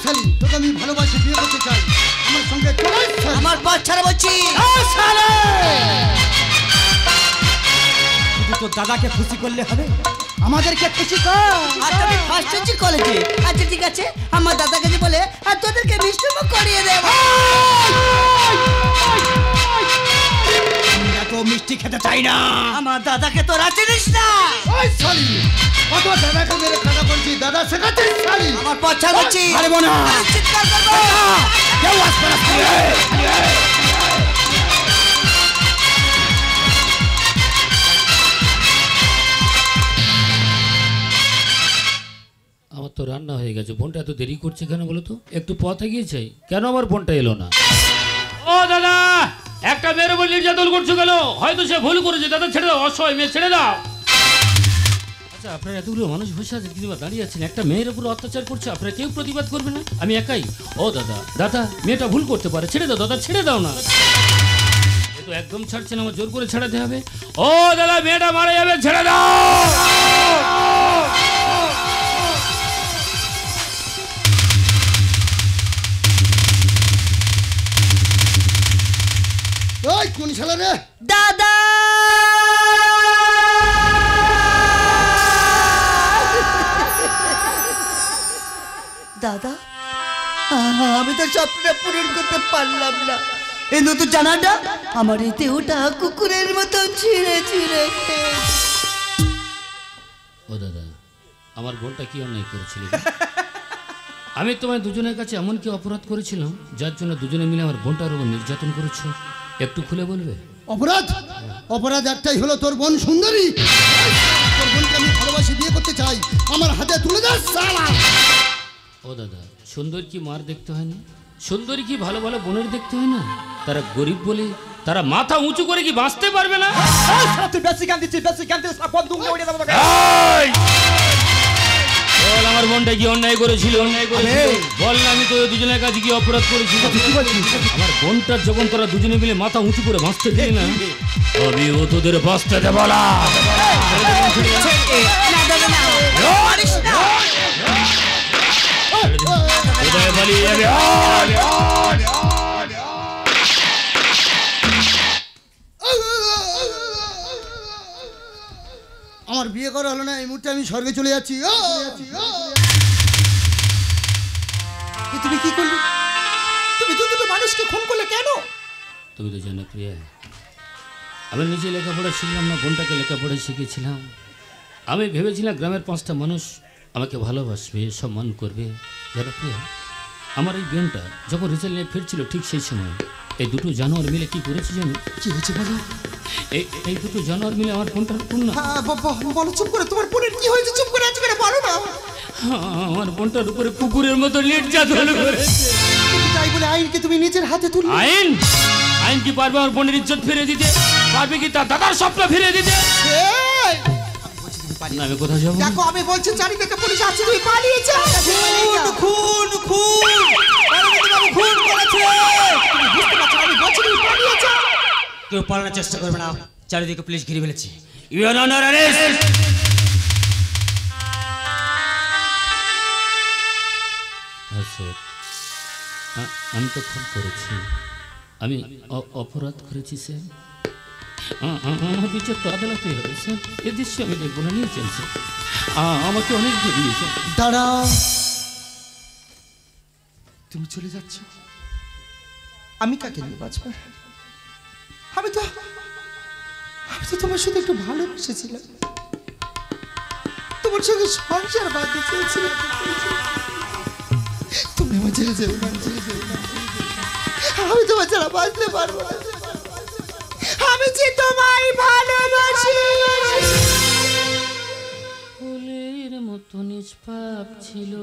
শালি তোকে আমি ভালোবাসি বিয়ে করতে চাই আমার সঙ্গে চলে আমার পথ ছাড়া বলছি শুধু তোর দাদাকে খুশি করলে হবে আমাদেরকে খুশি কর আর তুমি ফার্স্ট হচ্ছি কলেজে আচ্ছা ঠিক আছে আমার দাদাকে যে বলে আর তোদেরকে মিষ্টিমুখ করিয়ে দেব এত মিষ্টি খেতে চাই না আমার দাদাকে তোরা চিনিস না ওই শালি কত দাদাকে মেরে খাওয়া করছি দাদা শেখাচ্ছিস শালি আমার পথ ছাড়া বলছি আরে বোনা চিৎকার করবো কেউ আসবে না আমার তো রান্না হয়ে গেছে বোনটা এত দেরি করছে কেন বলো তো একটু পথ এগিয়েছে কেন আমার বোনটা এলো না ও দাদা একটা মেয়ের উপর নির্যাতন করছো কেন হয়তো সে ভুল করেছে দাদা ছেড়ে দাও অসহায় মেয়ে ছেড়ে দাও আচ্ছা আপনারা এতগুলো মানুষ বসে আছে কিন্তু দাঁড়িয়ে আছেন একটা মেয়ের উপর অত্যাচার করছে আপনারা কেউ প্রতিবাদ করবে না আমি একাই ও দাদা দাদা মেয়েটা ভুল করতে পারে ছেড়ে দাও দাদা ছেড়ে দাও না তো একদম ছাড়ছে না আমার জোর করে ছাড়াতে হবে ও দাদা মেয়েটা মারা যাবে ছেড়ে দাও ওই কোন শালা রে দাদা দাদা আমি তো স্বপ্নটা পূরণ করতে পারলাম না এই নতুন জানাটা আমার এই দেহটা কুকুরের মতো ছিঁড়ে ছিঁড়ে ও দাদা আমার বোনটা কি অন্যায় করেছিল আমি তোমায় দুজনের কাছে এমন কি অপরাধ করেছিলাম যার জন্য দুজনে মিলে আমার বোনটার উপর নির্যাতন করেছো একটু খুলে বলবে অপরাধ অপরাধ একটাই হলো তোর বোন সুন্দরী তোর বোনকে আমি ভালোবাসি বিয়ে করতে চাই আমার হাতে তুলে দে শালা ও দাদা সুন্দর কি মার দেখতে হয় না সুন্দরী কি ভালো ভালো বোনের দেখতে হয় না তারা গরিব বলে তারা মাথা উঁচু করে কি বাঁচতে পারবে না তুই বেশি গান দিচ্ছিস বেশি গান দিচ্ছিস বল আমার বোনটা কি অন্যায় করেছিল বল না আমি তো দুজনের কাছে কি অপরাধ করেছি আমার বোনটার যখন তোরা দুজনে মিলে মাথা উঁচু করে বাঁচতে দিলি না আমি ও তোদের বাঁচতে দেব না আমার বিয়ে করা হলো না এই মুহূর্তে আমি স্বর্গে চলে যাচ্ছি তুমি কি করলে তুমি দুটো মানুষকে খুন করলে কেন তুমি তো জানো প্রিয়া আমি নিজে লেখাপড়া শিখলাম না বোনটাকে লেখাপড়া শিখেছিলাম আমি ভেবেছিলাম গ্রামের 5টা মানুষ আমাকে ভালোবাসবে সম্মান করবে জানো প্রিয়া আমার এই বোনটা যখন রেজাল্ট নিয়ে ফিরছিল ঠিক সেই সময় এই দুটো জানোয়ার মিলে কি করেছে জানো কি হয়েছে বলো এই দুটো জানোয়ার মিলে আমার বোনটার খুন না বলো চুপ করে তোমার বোনের কি হয়েছে চুপ করে আজকে বলো না আমার বোনটার উপরে কুকুরের মতো নির্যাতন করেছে তাই বলে আইনকে তুমি নিজের হাতে তুললে আইন কি পারবে আমার বোনের ইজ্জত ফিরে দিতে পারবে কি তার দাদার স্বপ্ন ফিরে দিতে না আমি কোথায় যাবো দেখো আমি বলছি চারিদিকে পুলিশ আছে তুমি পালিয়ে যাও খুন খুন খুন করেছে তুমি বুঝতে পারছো আমি বলছি তুমি পালিয়ে যাও কেউ পালানোর চেষ্টা করবে না চারিদিকে পুলিশ ঘিরে ফেলেছে ইউ আর আন্ডার অ্যারেস্ট আমি তো খুন করেছি আমি অপরাধ করেছি স্যার আমার বিচার তো আদালতে হবে স্যার এ দৃশ্য আমি দেখবো না নিয়েছেন স্যার আমাকে অনেক দিয়েছেন দাঁড়াও তুমি চলে যাচ্ছ আমি কাকে নিয়ে বাঁচবো আমি তো তোমার সাথে একটু ভালোবেসেছিলাম তোমার সঙ্গে সংসার বাঁধতে চেয়েছিলাম তুমি আমার ছেড়ে যাবে আমি তোমার ছাড়া বাঁচতে পারবো না আমি যে তোমায় ভালোবাসি ফুলের মতো নিষ্পাপ ছিল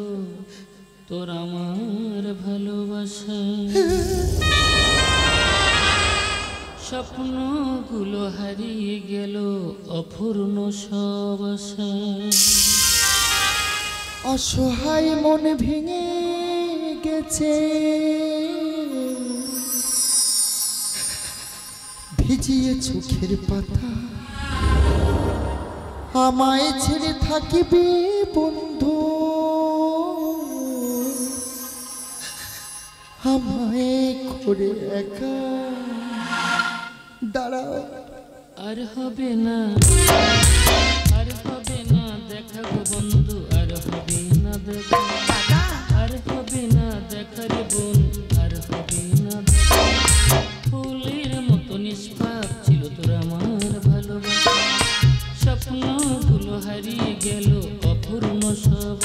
তোর আমার ভালোবাসা স্বপ্নগুলো হারিয়ে গেল অপূর্ণ সব আশা অসহায় মন ভেঙে গেছে ভিজিয়ে চোখের পাতা আমায় ছেড়ে থাকিবে বন্ধু আমায় করে একা দাঁড়াও। আর হবে না, আর হবে না দেখা গো বন্ধু, আর হবে না দেখা, আর হবে না দেখা রে বোন, আর হবে না দেখা। ফুলের মতো নিষ্পাপ ছিল তোর আমার ভালোবাসা, স্বপ্নগুলো হারিয়ে গেল অপূর্ণ সব।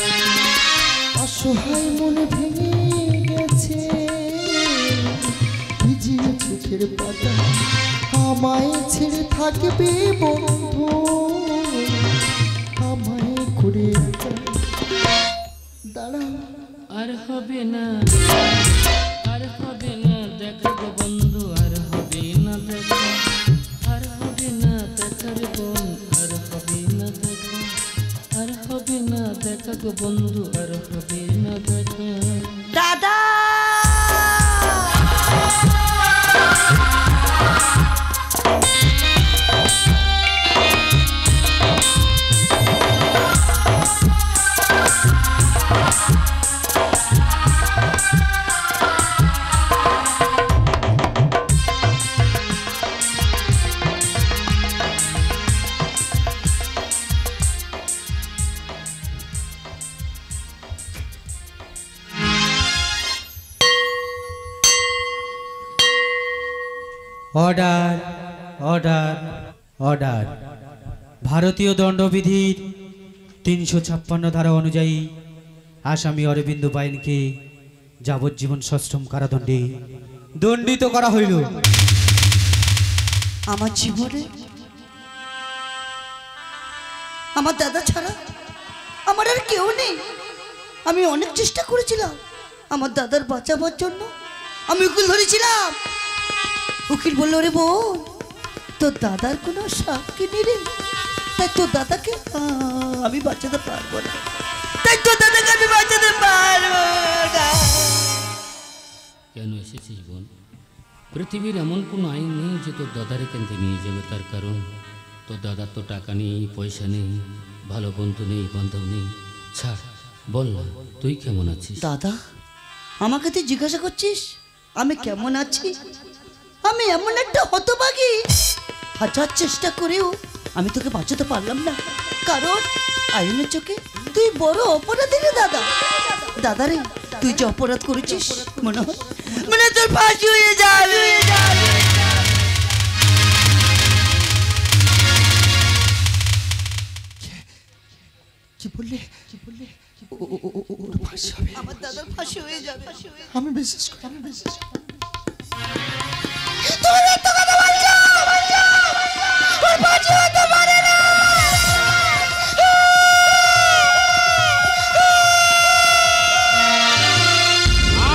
অসহায় মনে ভেঙে গেছে ভিজিয়ে চোখের পাতা, আমায় ছেড়ে থাকবে বন্ধু, আমায় করে একা দাঁড়াও। আর হবে না, আর হবে না দেখা গো বন্ধু, আর হবে না দেখা, আর হবে না দেখা রে বোন, আর হবে না দেখা, আর হবে না দেখা গো বন্ধু, আর হবে না দেখা। দাদা অর্ডার, অর্ডার, অর্ডার। ভারতীয় দণ্ডবিধির 356 ধারা অনুযায়ী আসামি অরবিন্দ বাইনকে যাবজ্জীবন সশ্রম কারাদণ্ডে দণ্ডিত করা হইল। আমার জীবনে আমার দাদা ছাড়া আমার আর কেউ নেই। আমি অনেক চেষ্টা করেছিলাম আমার দাদার বাঁচাবার জন্য, আমি উকিল ধরেছিলাম। উকিল বলল রে বোন তোর দাদার কোনো সাক্ষী নেই রে, তাই তোর দাদাকে আমি বাঁচাতে পারবো না, তাই তোর দাদাকে আমি বাঁচাতে পারবো না। কেন এসেছিস বোন? পৃথিবীর এমন কোনো আইন নেই যে তোর দাদারে কেন্দ্রে নিয়ে যাবে, তার কারণ তোর দাদার তো টাকা নেই, পয়সা নেই, ভালো বন্ধু নেই, বান্ধব নেই। ছাড়, বল না তুই কেমন আছিস? দাদা আমাকে তুই জিজ্ঞাসা করছিস আমি কেমন আছি? আমি এমন একটা হতভাগী, হাজার চেষ্টা করেও আমি তোকে বাঁচাতে পারলাম না, কারণ আইনের চোখে তুই বড় অপরাধী রে দাদা। দাদা রে তুই যে অপরাধ করেছিস মনে হয় তোর ফাঁসি হয়ে যাবে। কি বললে? ওর ফাঁসি হবে? আমার দাদার ফাঁসি হয়ে যাবে। আমি বিশ্বাস করি, আমি বিশ্বাস করি।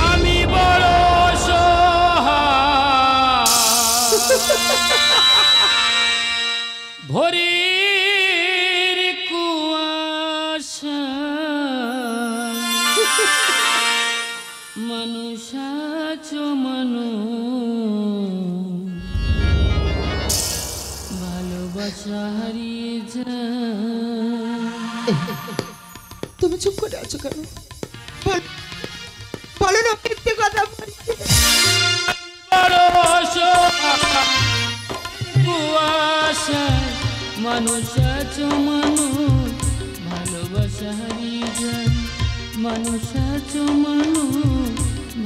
আমি বড় ভোরের কুয়াশা, মানুষ আছো মানুষ, ভালোবাসা হারিয়ে যায়। তুমি চুপ করে আছো কেন? বলো না মিথ্যে কথা। কুয়াশা মানুষ আছো মানুষ, ভালোবাসা হারিয়ে যায়, মানুষ আছো মানুষ,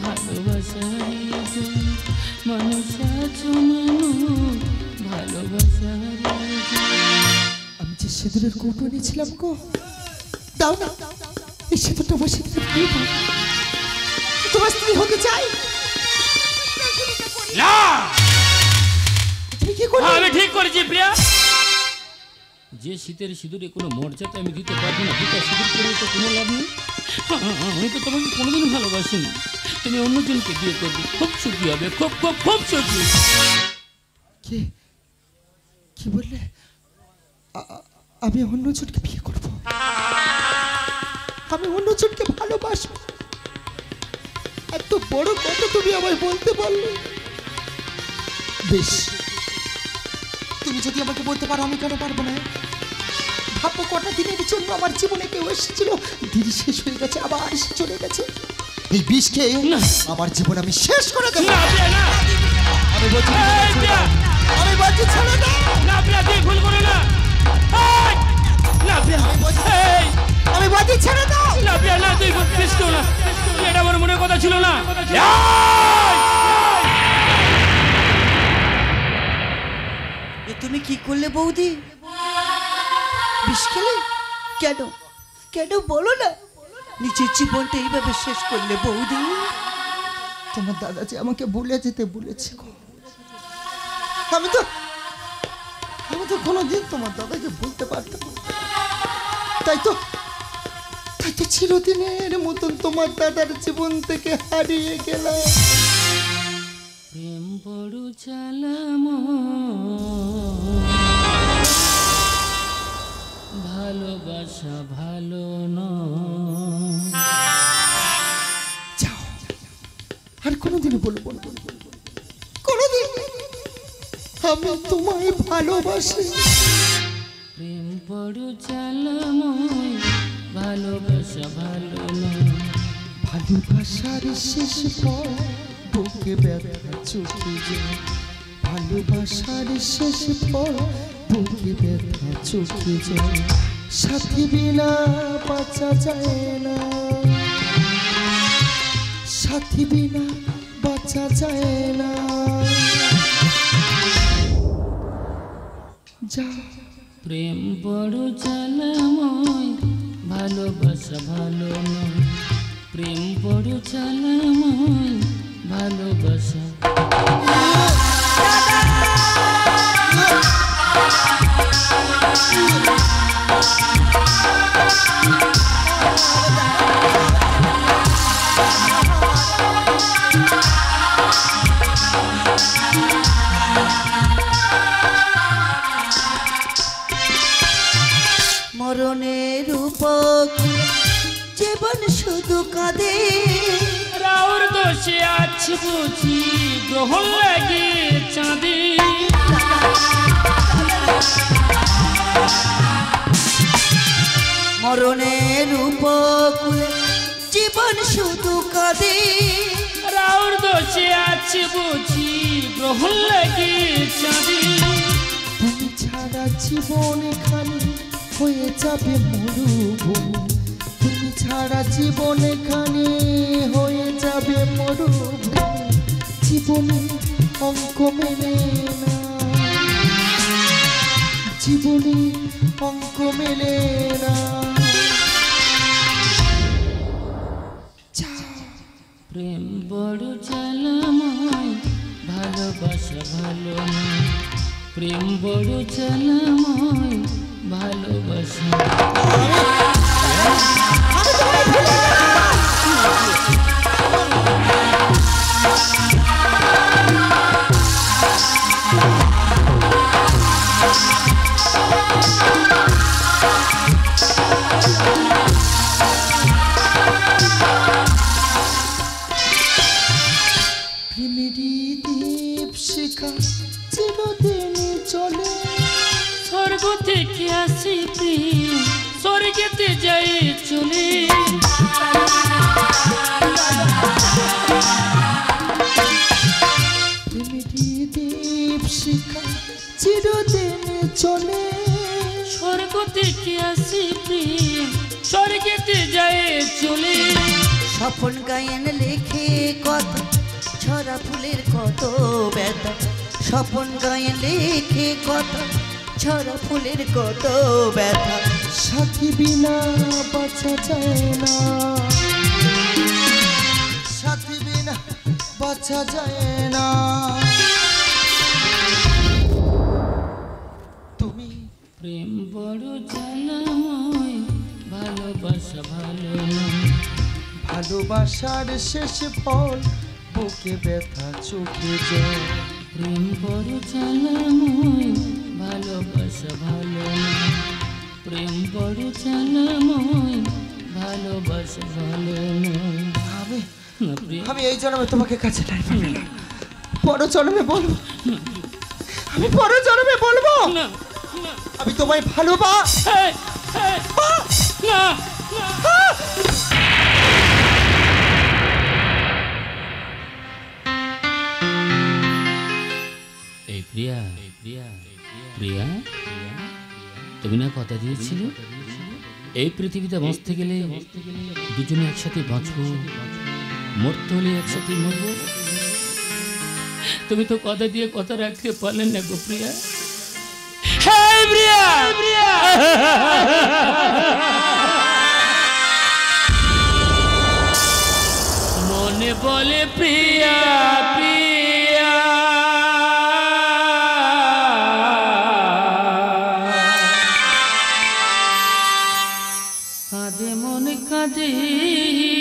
ভালোবাসা হারিয়ে যায়, মানুষ আছো মানুষ, ভালোবাসা হারিয়ে যায়। আমি যে সিঁদুরের কৌটো নিয়েছিলাম গো, দাও না এই সিঁদুরটা, আমার সিঁদুরের কৌটো। তোমার স্ত্রী হতে চাই। না, তুমি কি করলে? আমি ঠিক করেছি প্রিয়া। যে শীতের সিঁদুরে কোনো মর্যাদা আমি দিতে পারবো না, পিতা সিঁদুর করে তো কোনো লাভ নেই। আমি তো তোমাকে কোনোদিন ভালোবাসিনি, তুমি অন্যজনকে বিয়ে করবে, খুব সুখী হবে, খুব খুব খুব সুখী। কি বললে? আমি অন্যজনকে বিয়ে করব, আমি অন্যজনকে ভালোবাসবো? এত বড় কথা তুমি আমায় বলতে পারলে? বেশ, তুমি যদি আমাকে বলতে পারো আমি কেন পারবো না? ভাবো কটা দিনের জন্য আমার জীবনে কেউ এসেছিল, দিন শেষ হয়ে গেছে, আবার এসে চলে গেছে। এই বিষ খেয়ে না। আমার জীবন আমি শেষ করে দেবো। না প্রিয়া না আমি বলছি এই প্রিয়া আমি বলছি ছেড়ে দাও। না প্রিয়া তুই ভুল করো না এই! না প্রিয়া এই! আমি বলছি ছেড়ে দাও। না প্রিয়া না তুই বিষ খেও না এটা আমার মনের কথা ছিল না এ তুমি কি করলে বৌদি? বিষ খেলে? কেন কেন বলো না, নিজের জীবনটা এইভাবে শেষ করলে বৌদি? তোমার দাদা যে আমাকে ভুলে যেতে বলেছে গো। আমি তো কোনোদিন তোমার দাদাকে বলতে পারতাম না। তাই তো চিরদিনের মতন তোমার দাদার জীবন থেকে হারিয়ে গেলাম। প্রেম বড় চালাম ভালোবাসা ভালো নয় যাও, আর কোনোদিন বলবো না, কোনোদিন আমি তোমায় ভালোবাসি। প্রেম বড় চালাম ভালোবাসা ভালো নয় ভালোবাসার শেষ পর বুকে ব্যথা চোখে যায়। ভালোবাসার শেষ পর বুকে ব্যথা চোখে যায়। সাথী বিনা বাঁচা যায় না, সাথী বিনা বাঁচা যায় না। যা প্রেম বড় চালাময় ভালোবাসা ভালো নয় প্রেম বড় চালাময় ভালোবাসা মরণের উপকূলে জীবন শুধু কাঁদে। রাউর দোষে আছে বুঝি গ্রহণ লাগে চাঁদে মরণের উপকূলে জীবন শুধু কাঁদে। রাউর দোষে আছে বুঝি গ্রহণ লাগে চাঁদে তুমি ছাড়া জীবন এখানে হয়ে যাবে মরুভূমি। তুমি ছাড়া জীবন এখানে হয়ে যাবে মরুভূমি। জীবনে অঙ্ক মেলে না, জীবনে অঙ্ক মেলে না। প্রেম বড় চালাময় ভালোবাসা ভালো নয় প্রেম বড় চালাময় ভালোবাসা প্রেমেরই দীপ শিখা চিরদিন চলে। স্বর্গ থেকে আসি প্রেম স্বর্গেতে যাই চলে প্রেমেরই দীপ শিখা চিরদিন চলে। স্বর্গ থেকে আসি প্রেম স্বর্গেতে যাই চলে স্বপন গায়েন লেখে কত ছড়া ফুলের কত ব্যথা। স্বপন গায়েন লেখে কত ছড়া ফুলের কত ব্যথা। সাথী বিনা বাঁচা যায় না, সাথী বিনা বাঁচা যায় না। তুমি প্রেম বড় চালাময় ভালোবাসা ভালো নয় ভালোবাসার শেষ ফল বুকে ব্যথা চোখে যায়। প্রেম বড় চালাময় ভালোবাসা ভালো নয় প্রেম বড় চালাময় ভালোবাসা ভালো নয় আমি না প্রিয় আমি এই জন্মে তোমাকে কাছে টাইম না, পর জন্মে বলবো, আমি পর জন্মে বলবো না না আমি তোমায় ভালোবাস। এই, এই, না না কথা দিয়েছিলে এই পৃথিবীতে বাঁচতে গেলে দুজনে একসাথে বাঁচবো, মরতে হলে একসাথে মরবো। তুমি তো কথা দিয়ে কথা রাখতে পারলেন না গো প্রিয়া। হ্যাঁ প্রিয়া, মনে বলে প্রিয়া প্রিয়া, কাঁদে মনে কাঁদিয়া।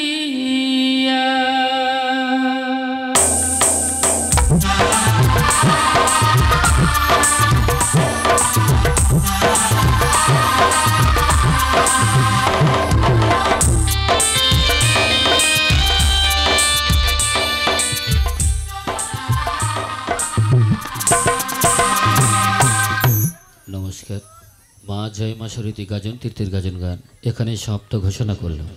নমস্কার। মা জয় মা সরস্বতী গাজন তীর্থের গাজন গান এখানে সমাপ্ত ঘোষণা করলাম।